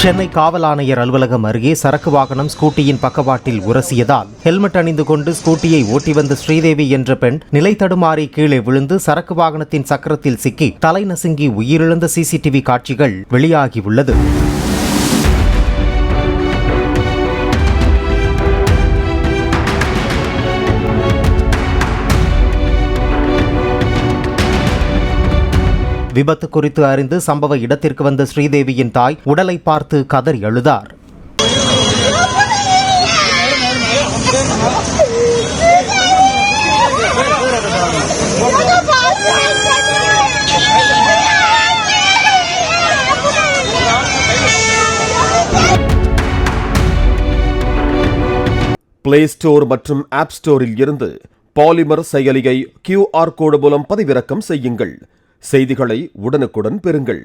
சென்னை காவல் ஆணையர் அலுவலகம் அருகே சரக்கு வாகனம் ஸ்கூட்டியின் பக்கவாட்டில் உரசியதால் ஹெல்மெட் அணிந்து கொண்டு ஸ்கூட்டியை ஓட்டி வந்த ஸ்ரீதேவி என்ற பெண் நிலை தடுமாறி கீழே விழுந்து சரக்கு வாகனத்தின் சக்கரத்தில் சிக்கி தலை நசுங்கி உயிரிழந்த சிசிடிவி காட்சிகள் வெளியாகியுள்ளது. விபத்து குறித்து அறிந்து சம்பவ இடத்திற்கு வந்த ஸ்ரீதேவியின் தாய் உடலை பார்த்து கதறி அழுதார். பிளே ஸ்டோர் மற்றும் ஆப் ஸ்டோரில் இருந்து பாலிமர் செயலியை QR கோடு மூலம் பதிவிறக்கம் செய்யுங்கள். செய்திகளை உடனுக்குடன் பெறுங்கள்.